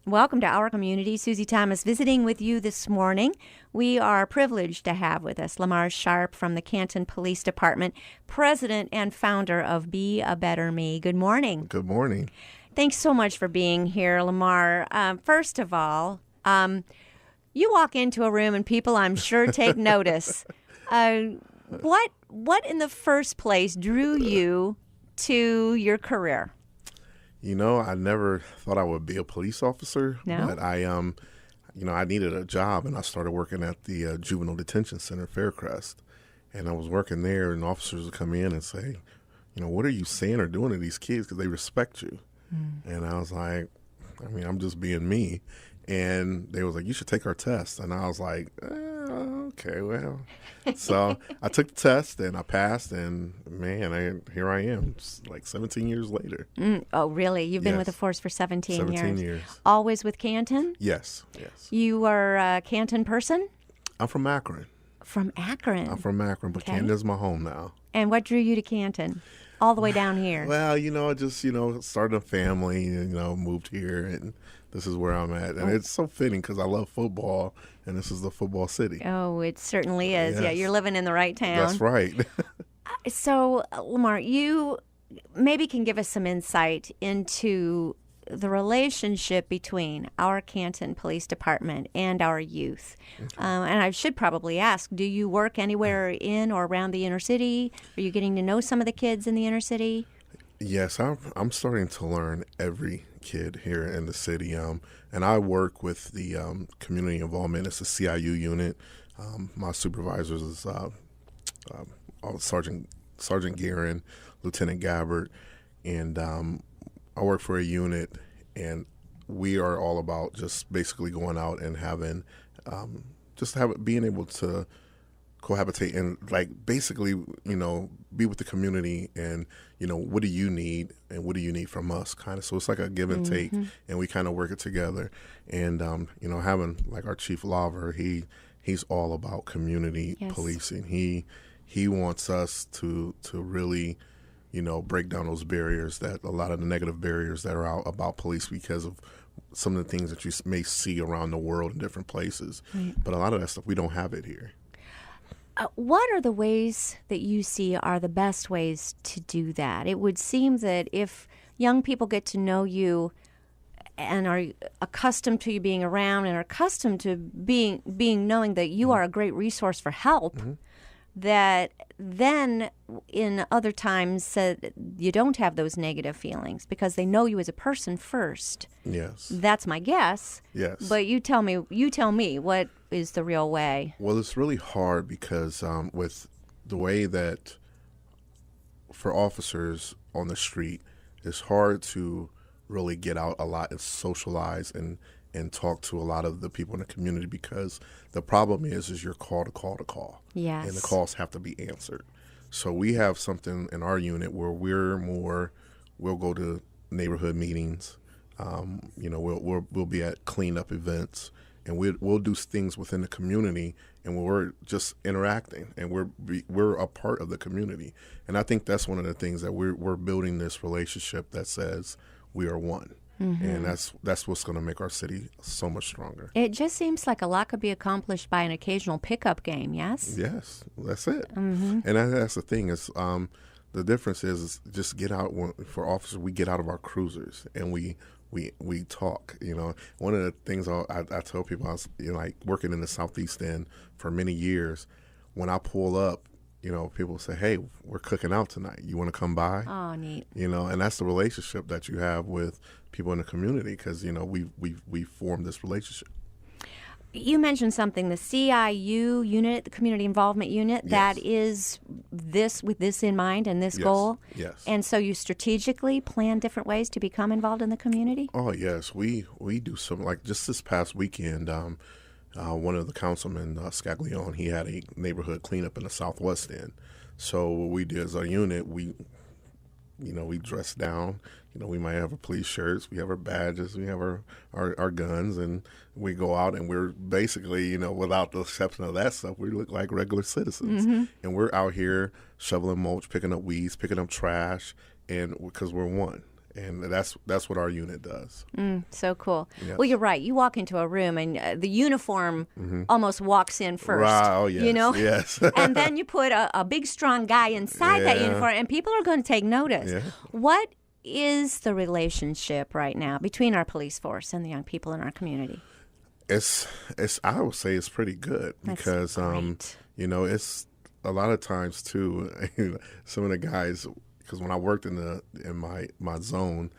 Welcome to our community. Susie Thomas visiting with you this morning. We are privileged to have with us Lamar Sharp from the Canton Police Department, president and founder of Be a Better Me. Good morning. Good morning. Thanks so much for being here, Lamar. First of all, you walk into a room and people, I'm sure, take notice. What in the first place drew you to your career? You know, I never thought I would be a police officer, No? but I needed a job, and I started working at the Juvenile Detention Center, Faircrest. And I was working there, and officers would come in and say, what are you saying or doing to these kids? Because they respect you. And I was like, I'm just being me. And they was like, you should take our test. And I was like, okay, well. So I took the test, and I passed, and here I am, like 17 years later. Oh, really? You've been Yes. with the force for 17 years? 17 years. Always with Canton? Yes. You are a Canton person? I'm from Akron. From Akron. I'm from Akron, but Okay. Canton's my home now. And what drew you to Canton? All the way down here. Well, I just, started a family, moved here, and this is where I'm at. And it's so fitting because I love football, and this is the football city. Oh, it certainly is. Yeah, Yes. you're living in the right town. That's right. So, Lamar, you maybe can give us some insight into the relationship between our Canton Police Department and our youth. And I should probably ask, do you work anywhere in or around the inner city? Are you getting to know some of the kids in the inner city? Yes, I'm starting to learn every kid here in the city. And I work with the community involvement. It's a CIU unit. My supervisors is Sergeant Guerin, Lieutenant Gabbard, and I work for a unit, and we are all about just basically going out and having, being able to cohabitate and basically, be with the community and, what do you need and what do you need from us kind of. So it's like a give and take, and we kind of work it together. And, having like our Chief Laver, he's all about community Yes. policing. He wants us to really, break down those barriers, that a lot of the negative barriers that are out about police because of some of the things that you may see around the world in different places. Right. But a lot of that stuff, we don't have it here. What are the ways that you see are the best ways to do that? It would seem that if young people get to know you and are accustomed to you being around and are accustomed to being knowing that you are a great resource for help, that then in other times you don't have those negative feelings because they know you as a person first. Yes. That's my guess. Yes. But you tell me what is the real way. Well, it's really hard because with the way that for officers on the street, it's hard to really get out a lot and socialize and talk to a lot of the people in the community because the problem is you're called to call. Yes. And the calls have to be answered. So we have something in our unit where we'll go to neighborhood meetings. We'll be at cleanup events, and we'll do things within the community, and we're just interacting, and we're a part of the community. And I think that's one of the things that we're building this relationship that says we are one. And that's what's going to make our city so much stronger. It just seems like a lot could be accomplished by an occasional pickup game, yes? Yes, that's it. And that's the thing is the difference is just get out. For officers, we get out of our cruisers and we talk. One of the things I tell people, I was working in the Southeast End for many years. When I pull up, people say, "Hey, we're cooking out tonight. You want to come by?" Oh, neat. And that's the relationship that you have with people in the community because we formed this relationship. You mentioned something, the CIU unit, the Community Involvement Unit, Yes. that is with this in mind and this goal. Yes. And so you strategically plan different ways to become involved in the community? Oh yes, we do some just this past weekend. One of the councilmen, Scaglione, he had a neighborhood cleanup in the Southwest End. So what we did as a unit, we dress down. We might have our police shirts, we have our badges, we have our guns, and we go out and we're basically, without the exception of that stuff, we look like regular citizens. And we're out here shoveling mulch, picking up weeds, picking up trash, and because we're one. And that's what our unit does. So cool. Yes. Well, you're right. You walk into a room and the uniform almost walks in first. Right. Oh, yes. You know? Yes. And then you put a big, strong guy inside that Yeah. uniform, and people are going to take notice. Yeah. What is the relationship right now between our police force and the young people in our community? It's I would say it's pretty good because great. you know, it's a lot of times too. Some of the guys, because when I worked in my zone,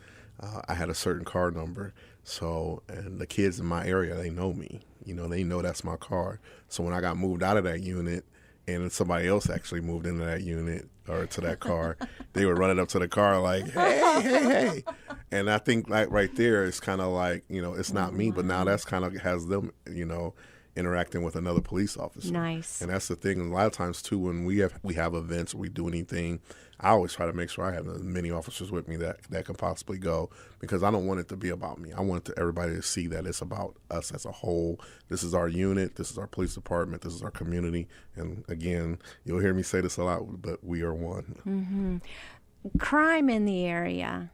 I had a certain car number. So, and the kids in my area, they know me. You know, they know that's my car. So when I got moved out of that unit, and somebody else actually moved into that unit or to that car, they were running up to the car like, hey, hey, hey. And I think like right there, it's kind of like, you know, it's not me, but now that's kind of has them, you know, interacting with another police officer. Nice. And that's the thing. A lot of times too, when we have events, or we do anything, I always try to make sure I have as many officers with me that can possibly go, because I don't want it to be about me. I want everybody to see that it's about us as a whole. This is our unit. This is our police department. This is our community. And again, you'll hear me say this a lot, but we are one. Crime in the area,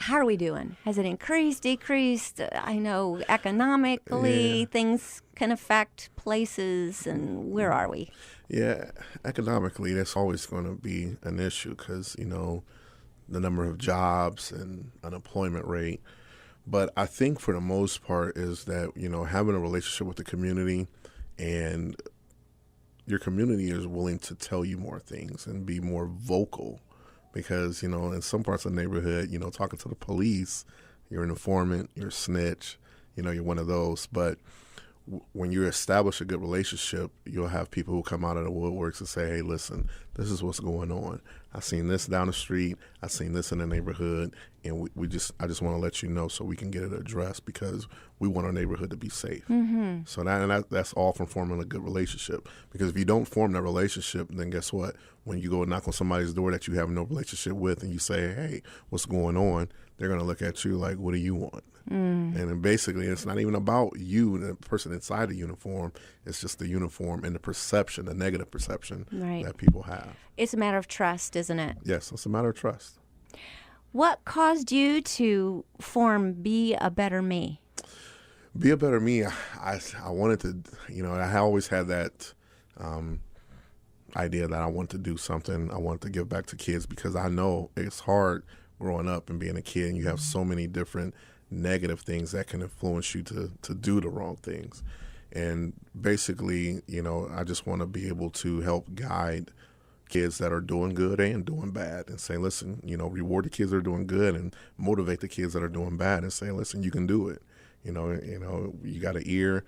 how are we doing? Has it increased, decreased? I know economically things can affect places, and where are we? Yeah, economically, that's always going to be an issue because, you know, the number of jobs and unemployment rate. But I think for the most part is that, you know, having a relationship with the community, and your community is willing to tell you more things and be more vocal. Because, you know, in some parts of the neighborhood, you know, talking to the police, you're an informant, you're a snitch, you know, you're one of those. But when you establish a good relationship, you'll have people who come out of the woodworks and say, hey, listen, this is what's going on. I seen this down the street. I seen this in the neighborhood. And I just want to let you know so we can get it addressed, because we want our neighborhood to be safe. So that's all from forming a good relationship. Because if you don't form that relationship, then guess what? When you go and knock on somebody's door that you have no relationship with and you say, hey, what's going on? They're going to look at you like, what do you want? And then basically, it's not even about you, the person inside the uniform. It's just the uniform and the perception, the negative perception that people have. It's a matter of trust, isn't it? Yes, it's a matter of trust. What caused you to form Be a Better Me? Be a Better Me, I wanted to, you know, I always had that idea that I want to do something. I want to give back to kids, because I know it's hard growing up and being a kid, and you have so many different negative things that can influence you to do the wrong things. And basically, you know, I just want to be able to help guide kids that are doing good and doing bad, and say, listen, you know, reward the kids that are doing good and motivate the kids that are doing bad, and say, listen, you can do it. You know, you got an ear.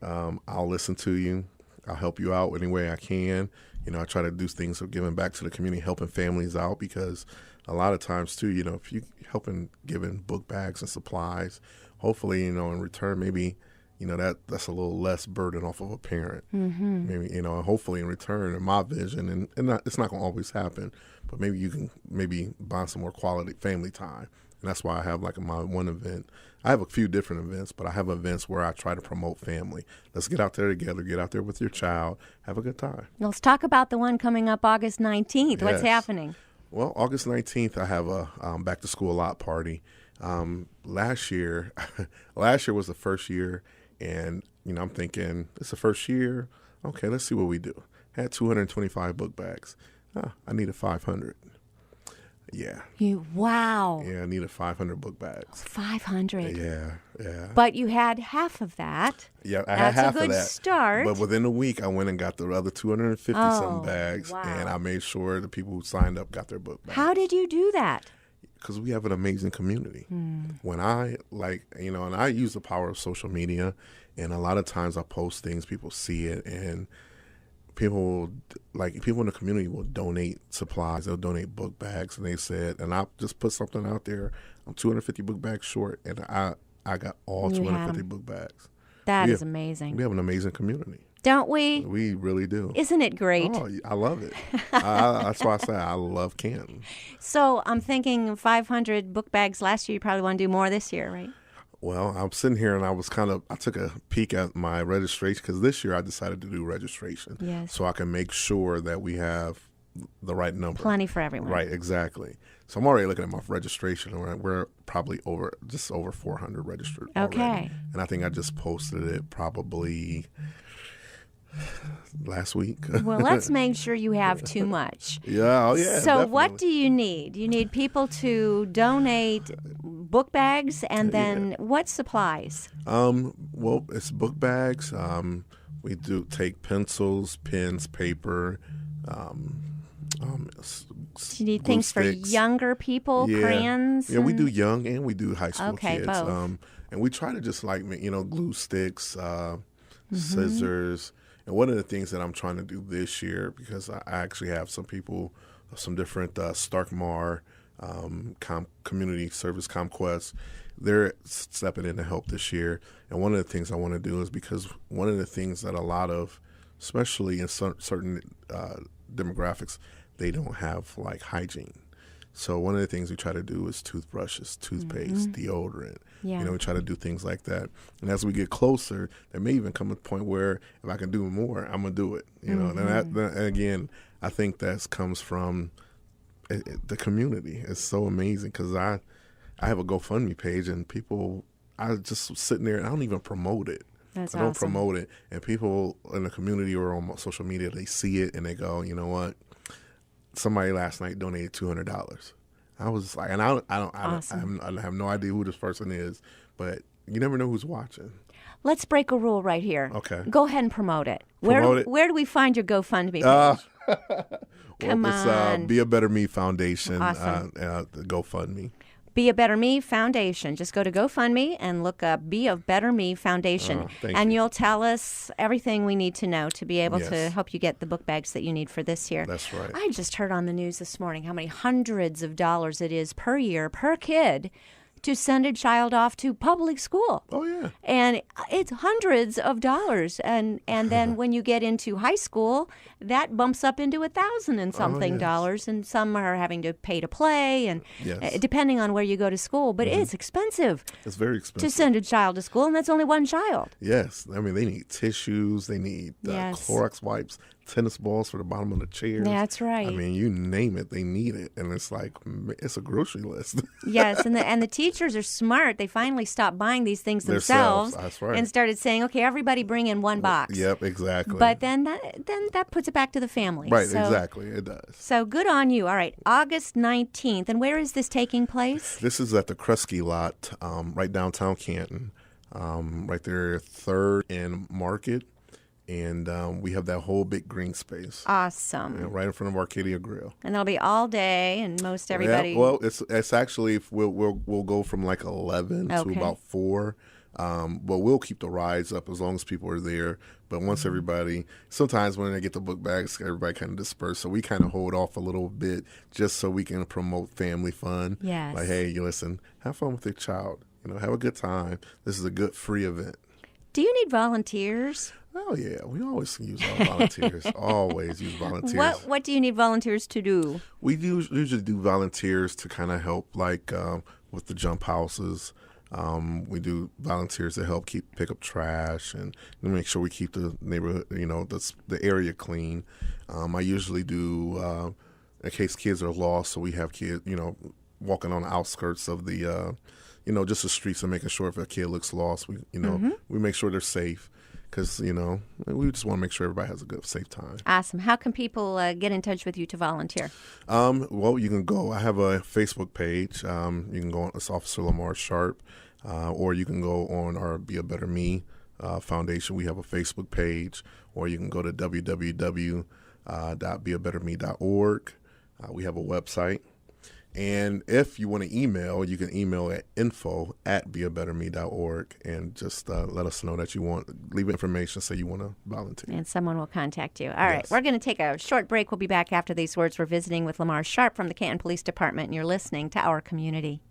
I'll listen to you. I'll help you out any way I can. You know, I try to do things of giving back to the community, helping families out, because a lot of times too, you know, if you helping giving book bags and supplies, hopefully, you know, in return, maybe, you know, that's a little less burden off of a parent. Maybe, you know, hopefully in return, in my vision, and it's not going to always happen, but maybe you can bond some more quality family time. And that's why I have like my one event. I have a few different events, but I have events where I try to promote family. Let's get out there together, get out there with your child, have a good time. Let's talk about the one coming up August 19th. What's Yes. happening? Well, August 19th, I have a back to school lot party. Last year was the first year, and you know, I'm thinking it's the first year. Okay, let's see what we do. Had 225 book bags. I needed 500. Yeah. Wow. Yeah, I needed 500 book bags. 500. Yeah. But you had half of that. Yeah, I had That's a half good of that. start. But within a week, I went and got the other 250 some bags, wow. and I made sure the people who signed up got their book bags. How did you do that? Because we have an amazing community. When I, and I use the power of social media, and a lot of times I post things, people see it, and people in the community will donate supplies. They'll donate book bags, and they said, and I just put something out there. I'm 250 book bags short, and I got all You had 250 'em. book bags. That We is have- amazing. We have an amazing community. Don't we? We really do. Isn't it great? Oh, I love it. That's why I say I love Canton. So I'm thinking 500 book bags last year. You probably want to do more this year, right? Well, I'm sitting here and I took a peek at my registration, because this year I decided to do registration. Yes. So I can make sure that we have the right number. Plenty for everyone. Right, exactly. So I'm already looking at my registration. We're probably just over 400 registered Okay. already. And I think I just posted it probably last week. Well, let's make sure you have too much. Yeah, oh yeah. So what definitely. do you need? You need people to donate book bags, and then what supplies? Well, it's book bags. We do take pencils, pens, paper. Do you need glue things sticks. for younger people, Yeah. crayons? Yeah, we and- do young and we do high school Okay, kids. both. And we try to just glue sticks, Mm-hmm. scissors. And one of the things that I'm trying to do this year, because I actually have some people, some different Starkmar community service ComQuest, they're stepping in to help this year. And one of the things I want to do is because one of the things that a lot of, especially in certain demographics, they don't have like hygiene. So one of the things we try to do is toothbrushes, toothpaste, deodorant. Yeah. We try to do things like that. And as we get closer, there may even come a point where if I can do more, I'm gonna do it. And again, I think that comes from the community. It's so amazing because I have a GoFundMe page and people, I just sitting there and I don't even promote it. That's I don't awesome. promote it, and people in the community or on social media, they see it and they go, you know what? Somebody last night donated $200. I was like, and I have no idea who this person is, but you never know who's watching. Let's break a rule right here. Okay. Go ahead and promote it. Promote it. Where do we find your GoFundMe page? Come It's on. Be a Better Me Foundation. Awesome. The GoFundMe. Be a Better Me Foundation. Just go to GoFundMe and look up Be a Better Me Foundation. Thank and you. you'll tell us everything we need to know to be able to Yes. help you get the book bags that you need for this year. That's right. I just heard on the news this morning how many hundreds of dollars it is per year, per kid, to send a child off to public school. Oh yeah. And it's hundreds of dollars, and then when you get into high school, that bumps up into $1,000 and something yes. dollars, and some are having to pay to play, and Yes. depending on where you go to school. But it's expensive It's very to expensive. send a child to school, and that's only one child. Yes, I mean they need tissues, they need Yes. Clorox wipes, tennis balls for the bottom of the chairs. That's right. I mean, you name it, they need it, and it's like it's a grocery list. Yes, and the teachers are smart. They finally stopped buying these things Themselves, themselves that's right. and started saying, "Okay, everybody bring in one box." Yep, exactly. But then that puts it back to the family. right, So- exactly, it does. So good on you. All right, August 19th. And where is this taking place? This is at the Kresge lot, right downtown Canton, right there, 3rd and Market, and we have that whole big green space Awesome. right in front of Arcadia Grill. And that'll be all day, and most everybody. Yeah, well, it's actually we'll go from like 11 to Okay. about 4. But we'll keep the rides up as long as people are there. But once everybody, sometimes when they get the book bags, everybody kind of disperse. So we kind of hold off a little bit just so we can promote family fun. Yes. Like, hey, you listen, have fun with your child. Have a good time. This is a good free event. Do you need volunteers? Oh yeah, we always use volunteers. Always use volunteers. What do you need volunteers to do? We usually do volunteers to kind of help, like with the jump houses. We do volunteers to help pick up trash and make sure we keep the neighborhood, the area clean. I usually do in case kids are lost, so we have kids, walking on the outskirts of the, just the streets and making sure if a kid looks lost, we make sure they're safe. Because, we just want to make sure everybody has a good, safe time. Awesome. How can people get in touch with you to volunteer? Well, you can go. I have a Facebook page. You can go on. It's Officer Lamar Sharp. Or you can go on our Be a Better Me Foundation. We have a Facebook page. Or you can go to www.beabetterme.org. We have a website. And if you want to email, you can email at info@beabetterme.org and just let us know that you leave information, say you want to volunteer. And someone will contact you. All right. Yes. We're going to take a short break. We'll be back after these words. We're visiting with Lamar Sharp from the Canton Police Department, and you're listening to Our Community.